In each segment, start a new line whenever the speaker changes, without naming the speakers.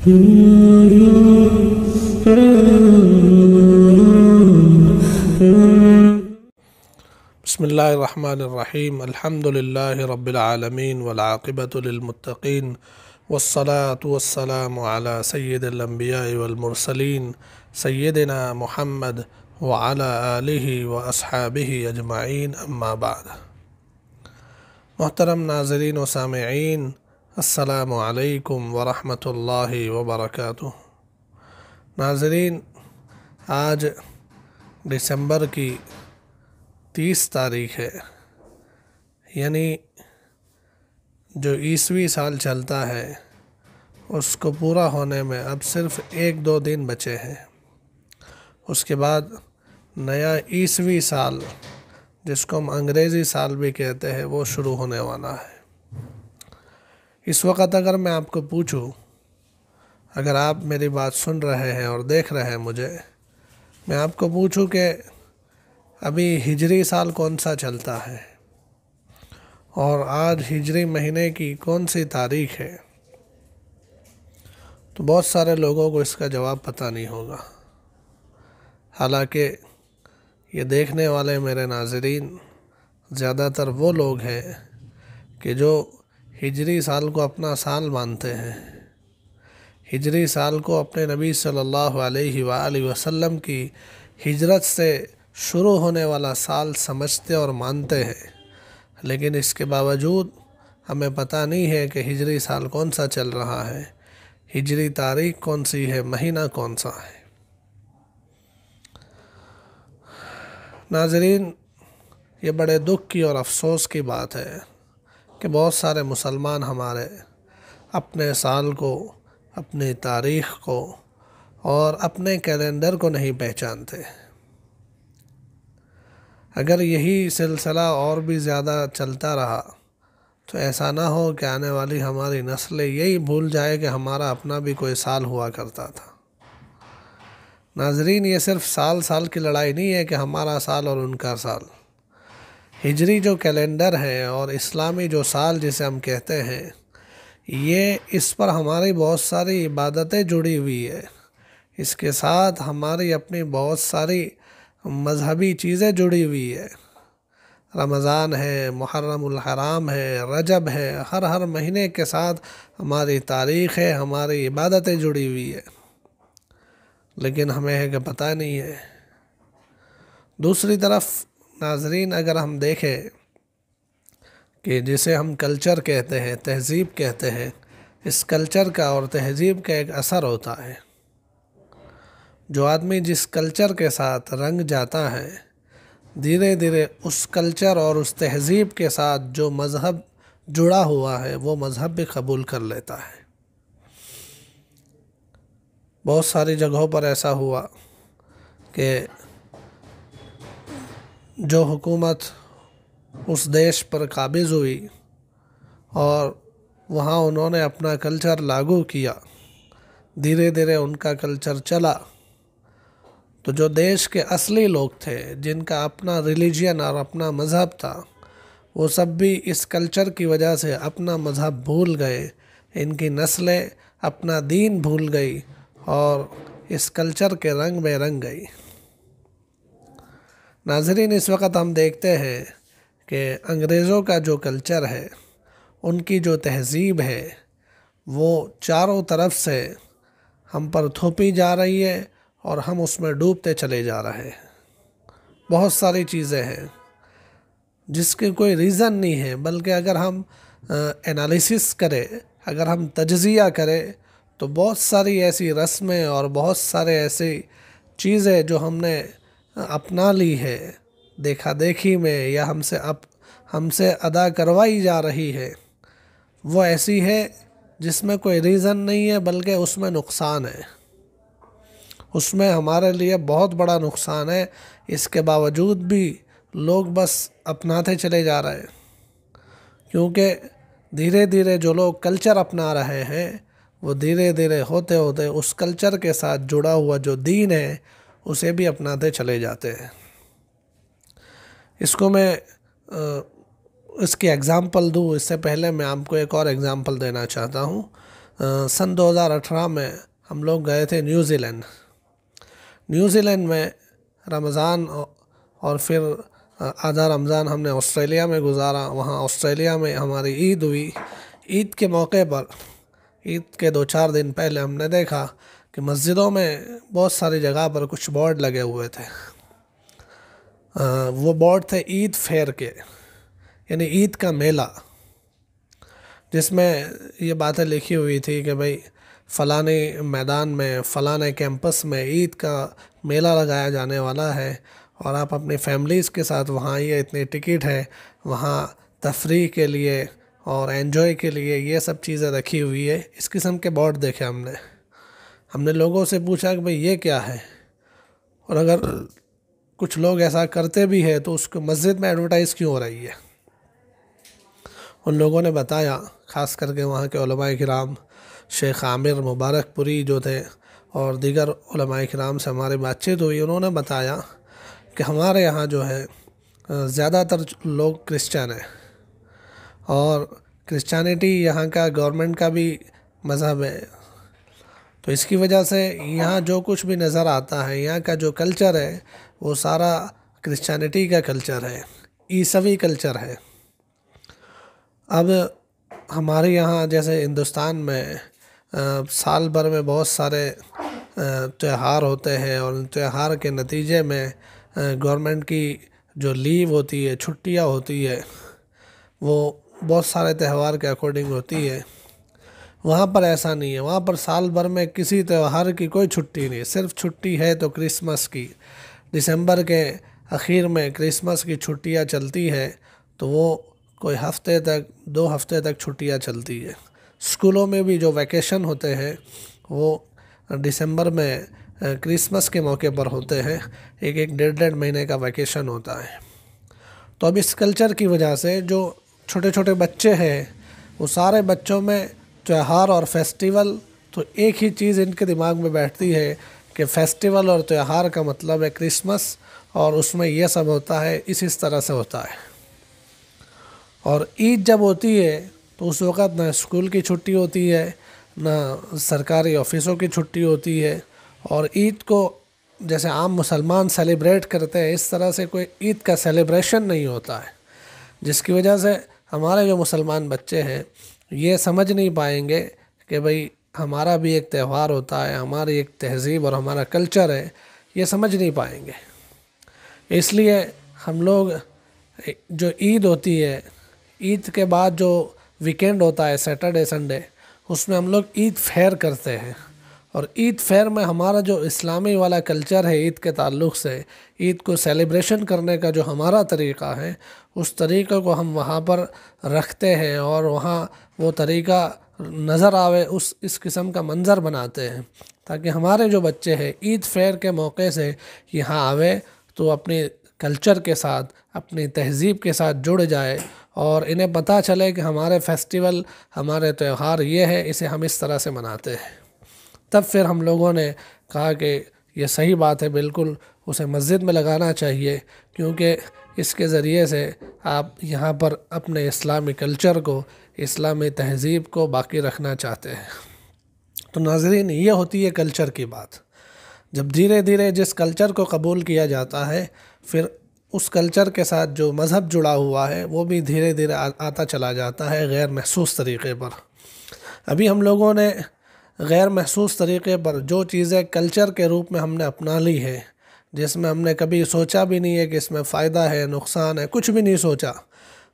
बिस्मिल्लाहिर्रहमानिर्रहीम अल्हम्दुलिल्लाहि रब्बिल आलमीन वल आक़िबतु लिल मुत्तक़ीन वस्सलातु वस्सलामु अला सय्यिदिल अंबिया'i वल मुरसलीन सय्यिदिना मुहम्मद व अला आलिहि व अस्हाबिहि अजमाइन अम्मा बाद। मोहतरम नाज़रीन व सामिईन, अस्सलामु अलैकुम व रहमतुल्लाहि व बरकातुहू। नाज़रीन, आज दिसंबर की 30 तारीख है, यानी जो ईसवी साल चलता है उसको पूरा होने में अब सिर्फ 1-2 दिन बचे हैं। उसके बाद नया ईसवी साल, जिसको हम अंग्रेज़ी साल भी कहते हैं, वो शुरू होने वाला है। इस वक्त अगर मैं आपको पूछूं, अगर आप मेरी बात सुन रहे हैं और देख रहे हैं मुझे, मैं आपको पूछूं कि अभी हिजरी साल कौन सा चलता है और आज हिजरी महीने की कौन सी तारीख है, तो बहुत सारे लोगों को इसका जवाब पता नहीं होगा। हालांकि ये देखने वाले मेरे नाज़रीन ज़्यादातर वो लोग हैं कि जो हिजरी साल को अपना साल मानते हैं, हिजरी साल को अपने नबी सल्लल्लाहु अलैहि वसल्लम की हिजरत से शुरू होने वाला साल समझते और मानते हैं। लेकिन इसके बावजूद हमें पता नहीं है कि हिजरी साल कौन सा चल रहा है, हिजरी तारीख कौन सी है, महीना कौन सा है। नाज़रीन, ये बड़े दुख की और अफसोस की बात है कि बहुत सारे मुसलमान हमारे अपने साल को, अपनी तारीख़ को और अपने कैलेंडर को नहीं पहचानते। अगर यही सिलसिला और भी ज़्यादा चलता रहा तो ऐसा ना हो कि आने वाली हमारी नस्लें यही भूल जाए कि हमारा अपना भी कोई साल हुआ करता था। नाज़रीन, ये सिर्फ साल की लड़ाई नहीं है कि हमारा साल और उनका साल। हिजरी जो कैलेंडर है और इस्लामी जो साल जिसे हम कहते हैं, ये इस पर हमारी बहुत सारी इबादतें जुड़ी हुई है। इसके साथ हमारी अपनी बहुत सारी मज़हबी चीज़ें जुड़ी हुई है। रमज़ान है, मुहर्रमुल हराम है, रजब है, हर महीने के साथ हमारी तारीख़ है, हमारी इबादतें जुड़ी हुई है, लेकिन हमें है कि पता नहीं है। दूसरी तरफ नाज़रीन, अगर हम देखें कि जिसे हम कल्चर कहते हैं, तहज़ीब कहते हैं, इस कल्चर का और तहज़ीब का एक असर होता है। जो आदमी जिस कल्चर के साथ रंग जाता है, धीरे धीरे उस कल्चर और उस तहज़ीब के साथ जो मज़हब जुड़ा हुआ है, वो मज़हब भी कबूल कर लेता है। बहुत सारी जगहों पर ऐसा हुआ कि जो हुकूमत उस देश पर काबिज़ हुई और वहाँ उन्होंने अपना कल्चर लागू किया, धीरे धीरे उनका कल्चर चला, तो जो देश के असली लोग थे, जिनका अपना रिलीजन और अपना मज़हब था, वो सब भी इस कल्चर की वजह से अपना मज़हब भूल गए। इनकी नस्लें अपना दीन भूल गई और इस कल्चर के रंग में रंग गई। नाज़रीन, इस वक्त हम देखते हैं कि अंग्रेज़ों का जो कल्चर है, उनकी जो तहज़ीब है, वो चारों तरफ से हम पर थोपी जा रही है और हम उसमें डूबते चले जा रहे हैं। बहुत सारी चीज़ें हैं जिसके कोई रीज़न नहीं है, बल्कि अगर हम एनालिसिस करें, अगर हम तज्ज़िया करें, तो बहुत सारी ऐसी रस्में और बहुत सारे ऐसी चीज़ें जो हमने अपना ली है देखा देखी में, या हमसे अदा करवाई जा रही है, वो ऐसी है जिसमें कोई रीज़न नहीं है, बल्कि उसमें नुकसान है, उसमें हमारे लिए बहुत बड़ा नुकसान है। इसके बावजूद भी लोग बस अपनाते चले जा रहे हैं, क्योंकि धीरे धीरे जो लोग कल्चर अपना रहे हैं, वो धीरे धीरे होते होते उस कल्चर के साथ जुड़ा हुआ जो दीन है, उसे भी अपनाते चले जाते हैं। इसको मैं इसकी एग्ज़ाम्पल दूँ, इससे पहले मैं आपको एक और एग्ज़ाम्पल देना चाहता हूँ। सन 2018 में हम लोग गए थे न्यूज़ीलैंड। न्यूज़ीलैंड में रमज़ान और फिर आधा रमज़ान हमने ऑस्ट्रेलिया में गुजारा। वहाँ ऑस्ट्रेलिया में हमारी ईद हुई। ईद के मौके पर, ईद के 2-4 दिन पहले हमने देखा कि मस्जिदों में बहुत सारी जगह पर कुछ बोर्ड लगे हुए थे। वो बोर्ड थे ईद फेयर के, यानी ईद का मेला, जिसमें ये बातें लिखी हुई थी कि भाई फ़लाने मैदान में, फ़लाने कैंपस में ईद का मेला लगाया जाने वाला है और आप अपनी फैमिलीज़ के साथ वहाँ आइए, इतनी टिकट है, वहाँ तफरीह के लिए और एंजॉय के लिए ये सब चीज़ें रखी हुई है। इस किस्म के बोर्ड देखे हमने लोगों से पूछा कि भाई ये क्या है, और अगर कुछ लोग ऐसा करते भी है तो उसको मस्जिद में एडवर्टाइज़ क्यों हो रही है। उन लोगों ने बताया, ख़ास करके वहाँ के उलमाए किराम, शेख आमिर मुबारकपुरी जो थे और दीगर उलमाए किराम से हमारी बातचीत हुई, उन्होंने बताया कि हमारे यहाँ जो है ज़्यादातर लोग क्रिश्चियन हैं और क्रिश्चियनिटी यहाँ का गवर्नमेंट का भी मज़हब है। तो इसकी वजह से यहाँ जो कुछ भी नज़र आता है, यहाँ का जो कल्चर है वो सारा क्रिश्चियनिटी का कल्चर है, ईसावी कल्चर है। अब हमारे यहाँ जैसे हिंदुस्तान में साल भर में बहुत सारे त्यौहार होते हैं और उन त्यौहार के नतीजे में गवर्नमेंट की जो लीव होती है, छुट्टियाँ होती है, वो बहुत सारे त्यौहार के अकॉर्डिंग होती है। वहाँ पर ऐसा नहीं है। वहाँ पर साल भर में किसी त्यौहार की कोई छुट्टी नहीं, सिर्फ छुट्टी है तो क्रिसमस की। दिसंबर के आखिर में क्रिसमस की छुट्टियाँ चलती है, तो वो कोई हफ्ते तक, 2 हफ्ते तक छुट्टियाँ चलती है। स्कूलों में भी जो वैकेशन होते हैं वो दिसंबर में क्रिसमस के मौके पर होते हैं। 1-1, 1.5 महीने का वैकेशन होता है। तो अब इस कल्चर की वजह से जो छोटे छोटे बच्चे हैं, वो सारे बच्चों में त्यौहार और फेस्टिवल, तो एक ही चीज़ इनके दिमाग में बैठती है कि फेस्टिवल और त्यौहार का मतलब है क्रिसमस, और उसमें यह सब होता है, इस तरह से होता है। और ईद जब होती है तो उस वक़्त ना स्कूल की छुट्टी होती है, ना सरकारी ऑफिसों की छुट्टी होती है, और ईद को जैसे आम मुसलमान सेलिब्रेट करते हैं इस तरह से कोई ईद का सेलिब्रेशन नहीं होता है। जिसकी वजह से हमारे जो मुसलमान बच्चे हैं ये समझ नहीं पाएंगे कि भाई हमारा भी एक त्यौहार होता है, हमारी एक तहज़ीब और हमारा कल्चर है, ये समझ नहीं पाएंगे। इसलिए हम लोग जो ईद होती है, ईद के बाद जो वीकेंड होता है सैटरडे संडे, उसमें हम लोग ईद फेयर करते हैं। और ईद फेयर में हमारा जो इस्लामी वाला कल्चर है, ईद के ताल्लुक़ से ईद को सेलिब्रेशन करने का जो हमारा तरीक़ा है, उस तरीक़े को हम वहाँ पर रखते हैं और वहाँ वो तरीक़ा नज़र आवे, इस किस्म का मंज़र बनाते हैं, ताकि हमारे जो बच्चे हैं ईद फेयर के मौके से यहाँ आवे तो अपने कल्चर के साथ, अपनी तहज़ीब के साथ जुड़ जाए और इन्हें पता चले कि हमारे फेस्टिवल, हमारे त्यौहार ये है, इसे हम इस तरह से मनाते हैं। तब फिर हम लोगों ने कहा कि ये सही बात है, बिल्कुल उसे मस्जिद में लगाना चाहिए, क्योंकि इसके ज़रिए से आप यहाँ पर अपने इस्लामी कल्चर को, इस्लामी तहज़ीब को बाकी रखना चाहते हैं। तो नाज़रीन, ये होती है कल्चर की बात। जब धीरे धीरे जिस कल्चर को कबूल किया जाता है, फिर उस कल्चर के साथ जो मज़हब जुड़ा हुआ है वो भी धीरे धीरे आता चला जाता है गैर महसूस तरीक़े पर। अभी हम लोगों ने गैर महसूस तरीक़े पर जो चीज़ें कल्चर के रूप में हमने अपना ली है, जिसमें हमने कभी सोचा भी नहीं है कि इसमें फ़ायदा है, नुकसान है, कुछ भी नहीं सोचा,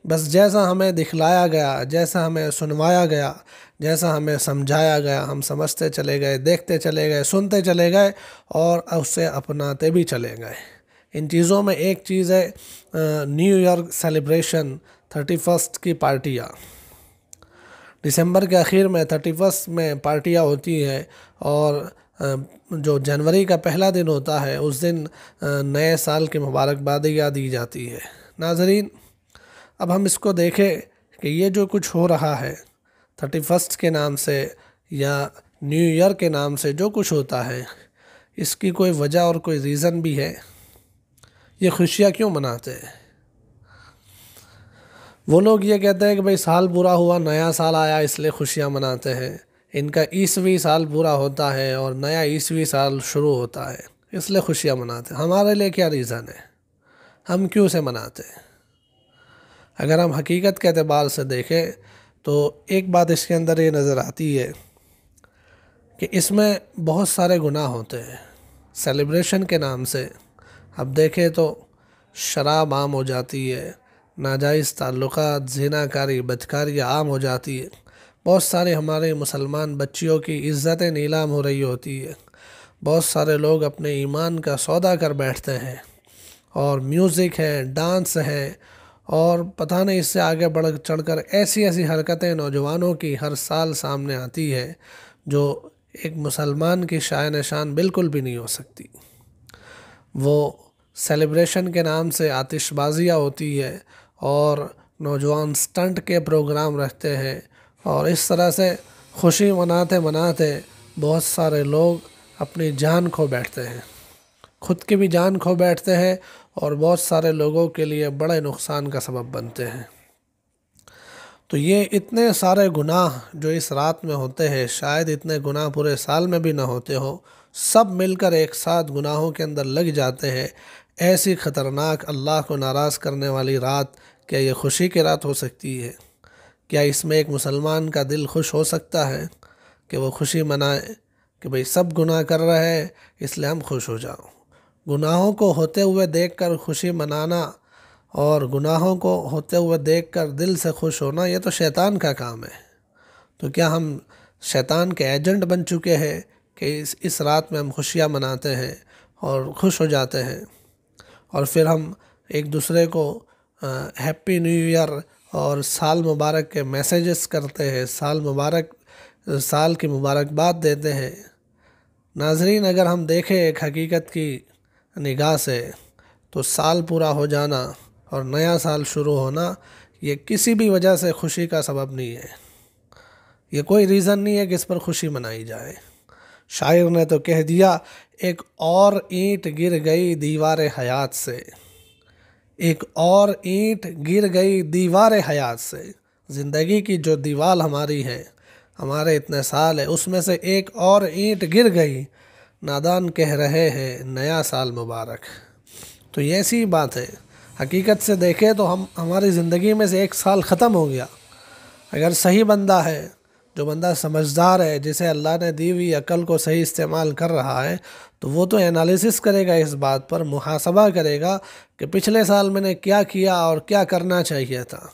बस जैसा हमें दिखलाया गया, जैसा हमें सुनवाया गया, जैसा हमें समझाया गया, हम समझते चले गए, देखते चले गए, सुनते चले गए और उससे अपनाते भी चले गए। इन चीज़ों में एक चीज़ है न्यू ईयर सेलिब्रेशन, 31 की पार्टियाँ। दिसंबर के आखिर में 31 में पार्टियाँ होती हैं और जो जनवरी का पहला दिन होता है उस दिन नए साल की मुबारकबादियाँ दी जाती है। नाज़रीन, अब हम इसको देखें कि ये जो कुछ हो रहा है 31 के नाम से या न्यू ईयर के नाम से जो कुछ होता है, इसकी कोई वजह और कोई रीज़न भी है? ये खुशियाँ क्यों मनाते हैं? वो लोग ये कहते हैं कि भाई साल बुरा हुआ, नया साल आया, इसलिए खुशियाँ मनाते हैं। इनका ईसवी साल पूरा होता है और नया ईसवी साल शुरू होता है, इसलिए खुशियाँ मनाते हैं। हमारे लिए क्या रीज़न है, हम क्यों से मनाते हैं? अगर हम हकीकत के एतबार से देखें तो एक बात इसके अंदर ये नज़र आती है कि इसमें बहुत सारे गुनाह होते हैं। सेलिब्रेशन के नाम से अब देखें तो शराब आम हो जाती है, नाजायज़ ताल्लुकात, ज़िनाकारी, बदकारी आम हो जाती है। बहुत सारे हमारे मुसलमान बच्चियों की इज़्ज़तें नीलाम हो रही होती है। बहुत सारे लोग अपने ईमान का सौदा कर बैठते हैं और म्यूज़िक है, डांस है और पता नहीं इससे आगे बढ़ चढ़कर ऐसी ऐसी हरकतें नौजवानों की हर साल सामने आती है जो एक मुसलमान की शान शान बिल्कुल भी नहीं हो सकती। वो सेलिब्रेशन के नाम से आतिशबाजियाँ होती है और नौजवान स्टंट के प्रोग्राम रखते हैं और इस तरह से खुशी मनाते मनाते बहुत सारे लोग अपनी जान खो बैठते हैं, खुद की भी जान खो बैठते हैं और बहुत सारे लोगों के लिए बड़े नुकसान का सबब बनते हैं। तो ये इतने सारे गुनाह जो इस रात में होते हैं, शायद इतने गुनाह पूरे साल में भी ना होते हो, सब मिलकर एक साथ गुनाहों के अंदर लग जाते हैं। ऐसी ख़तरनाक, अल्लाह को नाराज़ करने वाली रात, क्या ये खुशी की रात हो सकती है? क्या इसमें एक मुसलमान का दिल खुश हो सकता है कि वो खुशी मनाए कि भाई सब गुनाह कर रहे हैं इसलिए हम खुश हो जाओ? गुनाहों को होते हुए देखकर खुशी मनाना और गुनाहों को होते हुए देखकर दिल से खुश होना, ये तो शैतान का काम है। तो क्या हम शैतान के एजेंट बन चुके हैं कि इस रात में हम खुशियाँ मनाते हैं और खुश हो जाते हैं और फिर हम एक दूसरे को हैप्पी न्यू ईयर और साल मुबारक के मैसेजेस करते हैं, साल की मुबारकबाद देते हैं। नाजरीन, अगर हम देखें एक हकीकत की निगाह से तो साल पूरा हो जाना और नया साल शुरू होना ये किसी भी वजह से खुशी का सबब नहीं है। ये कोई रीज़न नहीं है कि इस पर खुशी मनाई जाए। शायर ने तो कह दिया, एक और ईंट गिर गई दीवार हयात से, एक और ईंट गिर गई दीवार हयात से। ज़िंदगी की जो दीवार हमारी है, हमारे इतने साल है, उसमें से एक और ईंट गिर गई, नादान कह रहे हैं नया साल मुबारक। तो ये ऐसी बात है। हकीकत से देखें तो हमारी ज़िंदगी में से एक साल ख़त्म हो गया। अगर सही बंदा है, जो बंदा समझदार है, जिसे अल्लाह ने दी हुई अकल को सही इस्तेमाल कर रहा है, तो वो तो एनालिसिस करेगा, इस बात पर मुहासबा करेगा कि पिछले साल मैंने क्या किया और क्या करना चाहिए था,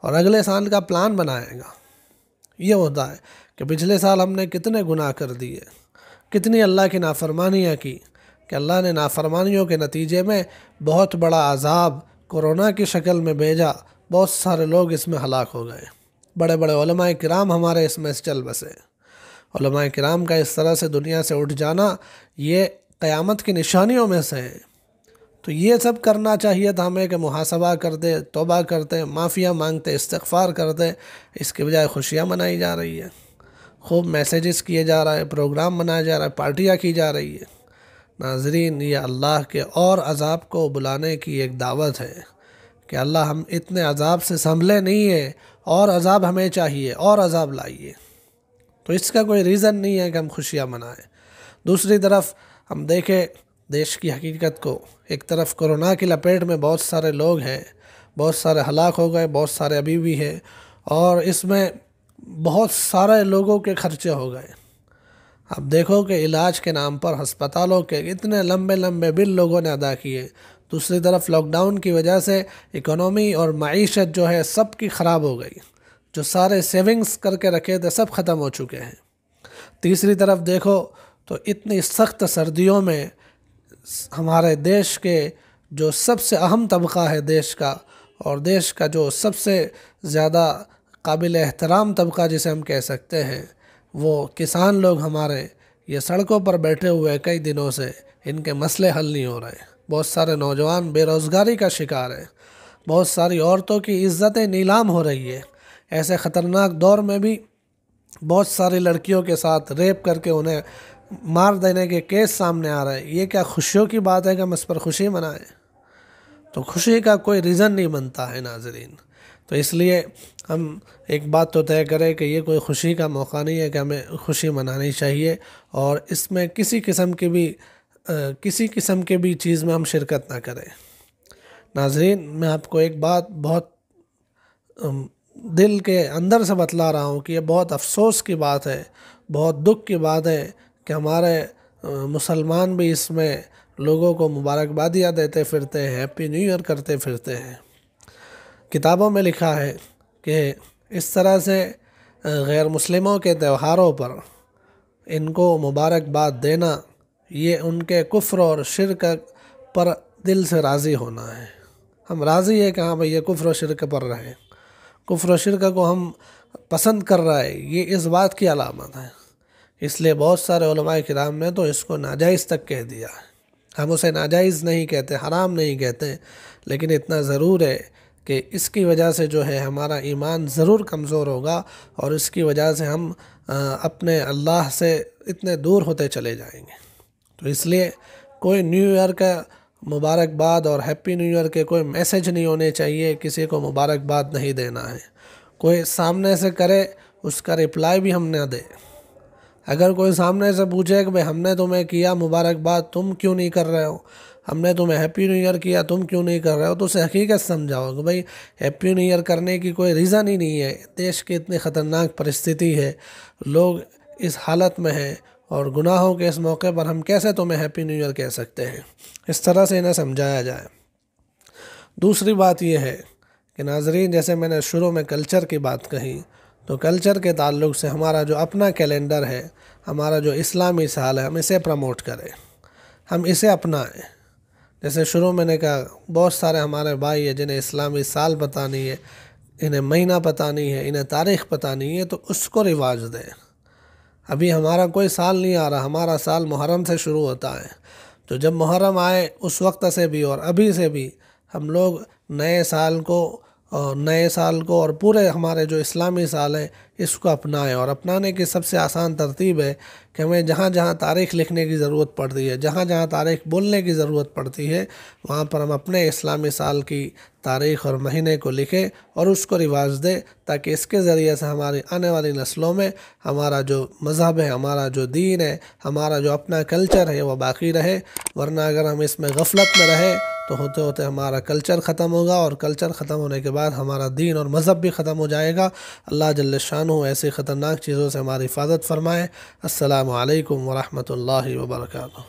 और अगले साल का प्लान बनाएगा। ये होता है कि पिछले साल हमने कितने गुनाह कर दिए, कितनी अल्लाह की नाफरमानियाँ की कि अल्लाह ने नाफरमानियों के नतीजे में बहुत बड़ा अजाब कोरोना की शक्ल में भेजा। बहुत सारे लोग इसमें हलाक हो गए। बड़े बड़े उलमाए किराम हमारे इसमें चल बसे। उलमाए किराम का इस तरह से दुनिया से उठ जाना ये क़यामत की निशानियों में से है। तो ये सब करना चाहिए था हमें कि मुहासबा करते, तौबा करते, माफ़िया मांगते, इस्तिग़फ़ार करते। इसके बजाय खुशियाँ मनाई जा रही है, खूब मैसेजेस किए जा रहा है, प्रोग्राम मनाया जा रहा है, पार्टियाँ की जा रही है। नाज़रीन, ये अल्लाह के और अज़ाब को बुलाने की एक दावत है कि अल्लाह हम इतने अज़ाब से संभले नहीं है, और अज़ाब हमें चाहिए, और अज़ाब लाइए। तो इसका कोई रीज़न नहीं है कि हम खुशियाँ मनाएं। दूसरी तरफ हम देखें देश की हकीकत को, एक तरफ कोरोना की लपेट में बहुत सारे लोग हैं, बहुत सारे हलाक हो गए, बहुत सारे अभी भी हैं, और इसमें बहुत सारे लोगों के खर्चे हो गए। अब देखो कि इलाज के नाम पर अस्पतालों के इतने लंबे लंबे बिल लोगों ने अदा किए। दूसरी तरफ लॉकडाउन की वजह से इकोनॉमी और मईशत जो है सब की ख़राब हो गई। जो सारे सेविंग्स करके रखे थे सब ख़त्म हो चुके हैं। तीसरी तरफ देखो तो इतनी सख्त सर्दियों में हमारे देश के जो सबसे अहम तबका है देश का, और देश का जो सबसे ज़्यादा काबिल एहतराम तबका जिसे हम कह सकते हैं, वो किसान लोग हमारे, ये सड़कों पर बैठे हुए कई दिनों से, इनके मसले हल नहीं हो रहे। बहुत सारे नौजवान बेरोज़गारी का शिकार है, बहुत सारी औरतों की इज़्ज़तें नीलाम हो रही है। ऐसे ख़तरनाक दौर में भी बहुत सारी लड़कियों के साथ रेप करके उन्हें मार देने के केस सामने आ रहे हैं। ये क्या खुशियों की बात है कि हम इस पर खुशी मनाएं? तो खुशी का कोई रीज़न नहीं बनता है नाज़रीन। तो इसलिए हम एक बात तो तय करें कि ये कोई खुशी का मौका नहीं है कि हमें खुशी मनानी चाहिए, और इसमें किसी किस्म के भी चीज़ में हम शिरकत ना करें। नाज़रीन, मैं आपको एक बात बहुत दिल के अंदर से बतला रहा हूँ कि ये बहुत अफसोस की बात है, बहुत दुख की बात है कि हमारे मुसलमान भी इसमें लोगों को मुबारकबादियाँ देते फिरते हैं, हैप्पी न्यू ईयर करते फिरते हैं। किताबों में लिखा है कि इस तरह से गैर मुस्लिमों के त्योहारों पर इनको मुबारकबाद देना, ये उनके कुफ्र और शिरक पर दिल से राज़ी होना है। हम राज़ी है कि हाँ भाई ये कुफ्र और शिरक पर रहे, कुफ्र और शिरक को हम पसंद कर रहा है, ये इस बात की अलामत है। इसलिए बहुत सारे उलमाए किराम ने तो इसको नाजायज़ तक कह दिया है। हम उसे नाजायज़ नहीं कहते, हराम नहीं कहते, लेकिन इतना ज़रूर है कि इसकी वजह से जो है हमारा ईमान ज़रूर कमज़ोर होगा और इसकी वजह से हम अपने अल्लाह से इतने दूर होते चले जाएंगे। तो इसलिए कोई न्यू ईयर का मुबारकबाद और हैप्पी न्यू ईयर के कोई मैसेज नहीं होने चाहिए, किसी को मुबारकबाद नहीं देना है। कोई सामने से करे उसका रिप्लाई भी हम ना दें। अगर कोई सामने से पूछे कि भाई हमने तुम्हें किया मुबारकबाद, तुम क्यों नहीं कर रहे हो, हमने तुम्हें हैप्पी न्यू ईयर किया, तुम क्यों नहीं कर रहे हो, तो उसे हकीकत समझाओ कि भाई हैप्पी न्यू ईयर करने की कोई रीज़न ही नहीं है। देश की इतनी ख़तरनाक परिस्थिति है, लोग इस हालत में हैं, और गुनाहों के इस मौके पर हम कैसे तुम्हें हैप्पी न्यू ईयर कह सकते हैं। इस तरह से इन्हें समझाया जाए। दूसरी बात यह है कि नाज़रीन, जैसे मैंने शुरू में कल्चर की बात कही, तो कल्चर के ताल्लुक़ से हमारा जो अपना कैलेंडर है, हमारा जो इस्लामी साल है, हम इसे प्रमोट करें, हम इसे अपनाएं। जैसे शुरू मैंने कहा, बहुत सारे हमारे भाई हैं जिन्हें इस्लामी साल पता नहीं है, इन्हें महीना पता नहीं है, इन्हें तारीख़ पता नहीं है, तो उसको रिवाज दें। अभी हमारा कोई साल नहीं आ रहा, हमारा साल मुहर्रम से शुरू होता है। तो जब मुहर्रम आए उस वक्त से भी और अभी से भी हम लोग नए साल को और पूरे हमारे जो इस्लामी साल है इसको अपनाएं। और अपनाने की सबसे आसान तरतीब है कि हमें जहाँ जहाँ तारीख़ लिखने की ज़रूरत पड़ती है, जहाँ जहाँ तारीख़ बोलने की ज़रूरत पड़ती है, वहाँ पर हम अपने इस्लामी साल की तारीख़ और महीने को लिखें और उसको रिवाज दें, ताकि इसके ज़रिए से हमारी आने वाली नस्लों में हमारा जो मज़हब है, हमारा जो दीन है, हमारा जो अपना कल्चर है वो बाकी रहे। वरना अगर हम इसमें गफलत में रहे तो होते होते हमारा कल्चर ख़त्म होगा, और कल्चर ख़त्म होने के बाद हमारा दीन और मज़हब भी ख़त्म हो जाएगा। अल्लाह जल्ल शानहू ऐसी ख़तरनाक चीज़ों से हमारी हिफाजत फरमाए। अस्सलामु अलैकुम व रहमतुल्लाहि व बरकातुहू।